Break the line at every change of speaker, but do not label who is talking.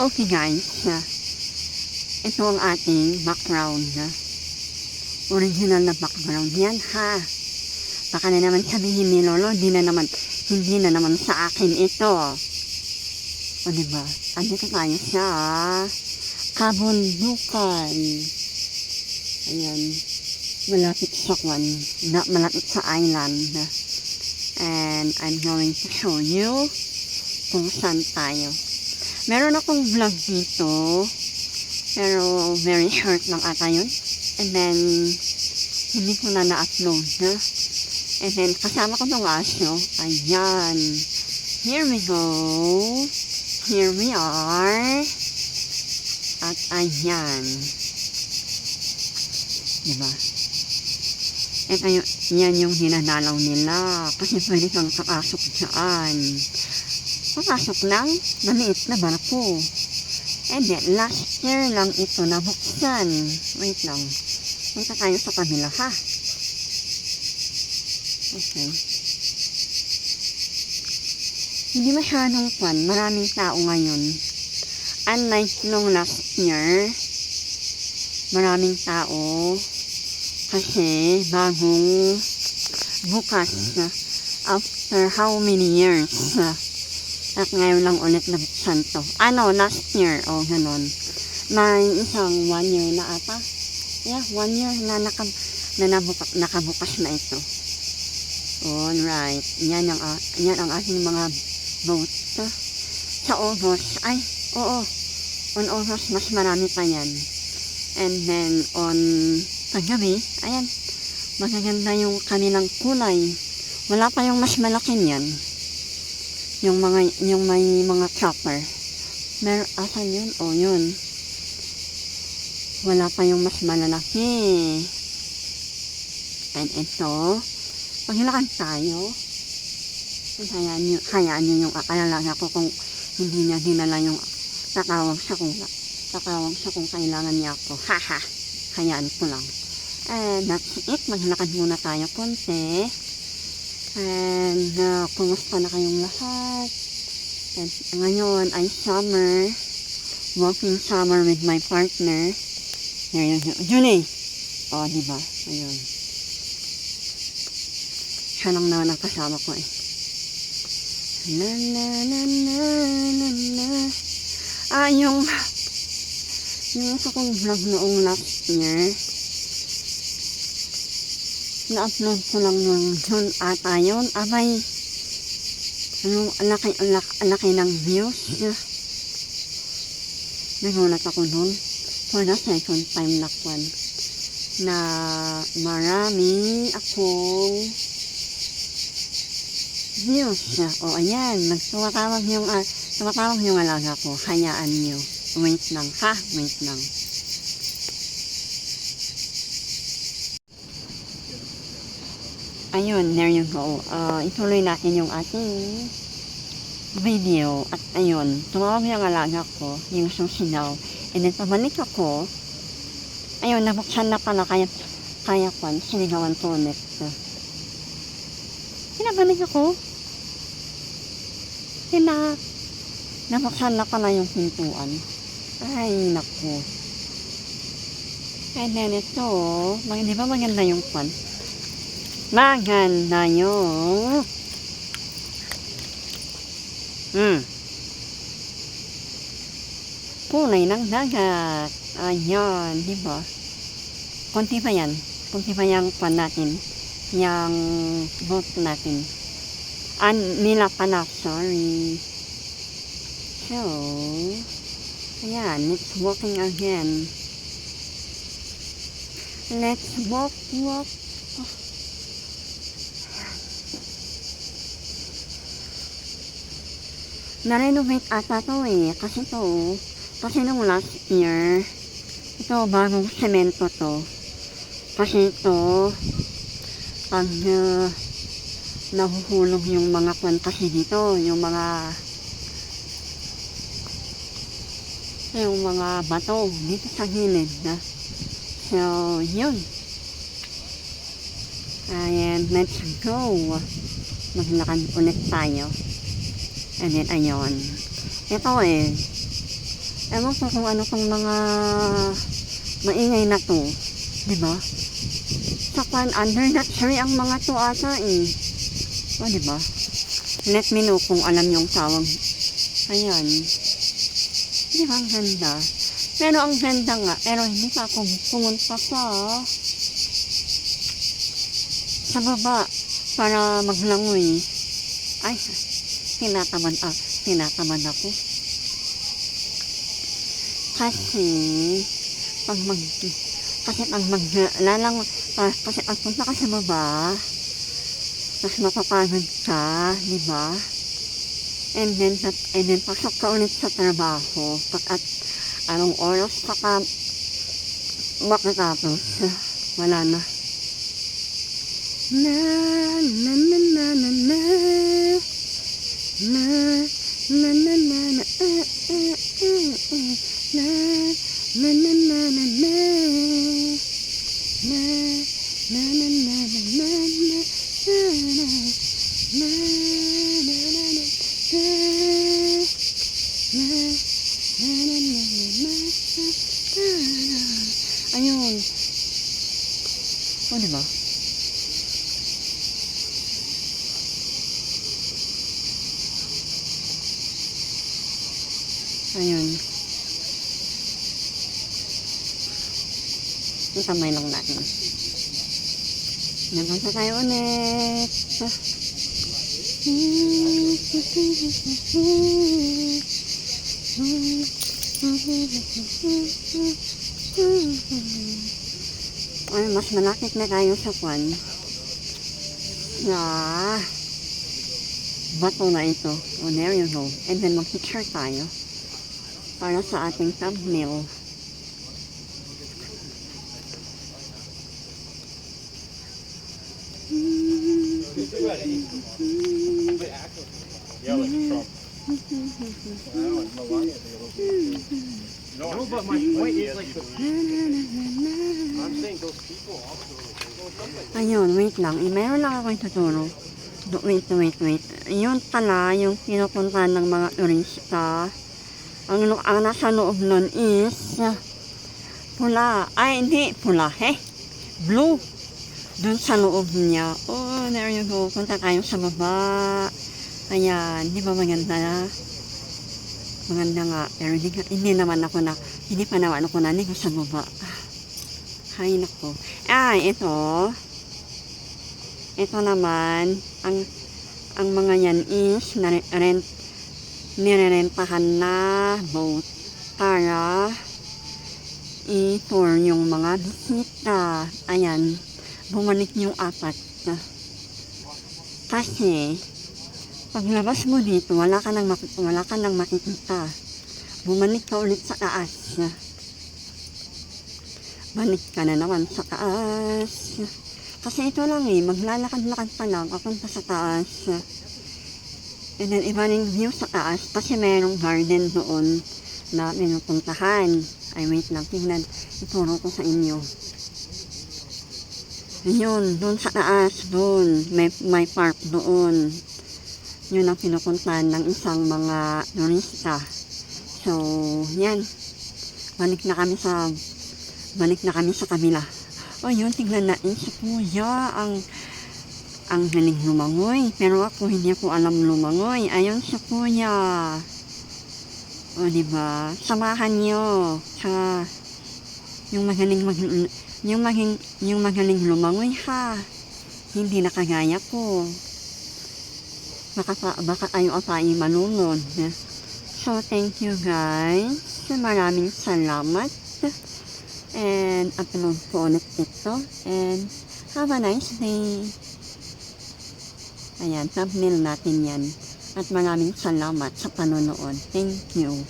Okay guys, ito ang ating background. Original na background yan ha. Baka na naman sabihin ni Lolo, hindi na naman sa akin ito. O diba? Andito tayo sa kabundukan. Ayan. Malapit sa malapit sa island. And I'm going to show you kung saan tayo. Meron akong vlog dito, pero very short lang ata yun. And then, hindi ko na na-upload na. And then, kasama ko ng aso. Ayan. Here we go. Here we are. At ayan. Diba? Ito yan yung hinanalaw nila. Kasi pwede kang kakasok dyan. Papasok lang, maliit na barko. And then, last year lang ito nabuksan. Wait lang. Punta tayo sa kabila, ha? Okay. Hindi masyadong maraming tao ngayon. Unlike nung last year, maraming tao. Kasi, bagong bukas na. After how many years at ngayon lang ulit nabuksan to. Last year, ganon. May isang 1 year na ata. Yeah, 1 year na nakabukas na ito. Alright. Yan ang ating mga boat. Sa August, on August, mas marami pa yan. And then, on paggabi, ayan, magaganda yung kanilang kulay. Wala pa yung mas malaki niyan. Yung may mga chopper. Asan yun? Yun. Wala pa yung mas malalaki. And ito, paglakad tayo, hayaan nyo yung akalaga ko kung hindi niya dinala yung tatawag siya kung kailangan niya ako. Haha. Hayaan ko lang. And that's it. Maglakad muna tayo konti. And kumusta na kayong lahat? And ngayon ay summer. Walking summer with my partner. There you go. Julie! Diba? Ayun. Siya lang naman ang kasama ko eh. Na na na na na na. Yung isa kong vlog noong last year, na-upload ko lang nung June ata yun. Abay, laki ng views. Nagulat ako nun. For the second time na marami akong views. Ayan, tumatawag yung alaga ko. Hayaan nyo. Wait lang, ha? Wait lang. Ayun, there you go. Ituloy natin yung ating video. At ayun, tumawag yung alaga ko, yung susigaw. And then, pabalik ako. Ayun, nabuksan na pala, kaya sinigawan ko ulit. Pinabalik ako. Nabuksan na pala yung pintuan. Ay, naku. And then ito, di ba maganda yung maganda yung kulay ng dagat. Ayan, di ba? Kunti pa yung natin. Yung boat natin. Nila pala, sorry. So, ayan, let's walking again. Let's walk. Na-renovate ata to eh. Kasi nung last year, ito bagong semento to. Kasi ito, pag nahuhulog yung mga kasi dito, yung mga bato dito sa gilid. So, yun. Ayan, let's go. Maglakad ulit tayo. And then, ayun. Ito Ewan ko kung ano tong mga maingay na to. Diba? Sa under that tree ang mga to ata eh. O, diba? Let me know kung alam yung tawag. Ayan. Diba ang ganda? Pero ang ganda nga. Pero hindi pa ako pumunta sa baba para maglangoy. Ay, tinatamad ako. Kasi pag punta ka sa baba, mas mapapagod ka, di ba? And then pasok ka ulit sa trabaho, at anong oras ka makatapos, wala na. Na na na na na na na na na na na na na na na na na ayun. O, diba? Ayun. Yung kamay lang natin. Nagpunta tayo ulit. Ay, mas malapit na tayo sa kwan. Bato na ito. Oh, there you go. And then mag-picture tayo para sa ating thumbnail.
No, but my point is like I'm saying those people also.
Ayun, wait lang. Meron lang ako ituturo. Wait. Yun pala yung pinupunta ng mga turista. Ang nasa loob nun is pula. Ay, hindi. Pula, blue. Doon sa loob niya. Oh, there you go. Punta tayo sa baba. Ayan. Di ba maganda na? Maganda nga. Pero hindi pa naman ako nanigo sa baba. Hay nako. Ay, ito. Ito naman. Ang mga yan is nirerentahan na boat para i-tour yung mga bisita. Ayan. Bumalik yung apat. Kasi paglabas mo dito, wala ka nang makikita. Bumalik ka ulit sa taas. Balik ka na naman sa taas. Kasi ito lang maglalakad-lakad pa lang papunta sa taas. And then iba yung view sa taas kasi merong garden doon na pinupuntahan. Ay, wait lang, tingnan. Ituro ko sa inyo. Yun, doon sa taas, doon. May park doon. Yun ang pinupuntahan ng isang mga turista. So, yan. Balik na kami sa kabila. O, yun, tingnan natin si Kuya. Ang galing lumangoy. Pero ako, hindi ako alam lumangoy. Ayun si Kuya. O, diba? Samahan nyo. Sa yung magaling lumangoy ha. Hindi na kagaya ko. Baka tayo ay malunod. So, thank you guys. Maraming salamat. And upload ko ulit ito. And have a nice day. Ayan, thumbnail natin yan. At maraming salamat sa panonood. Thank you.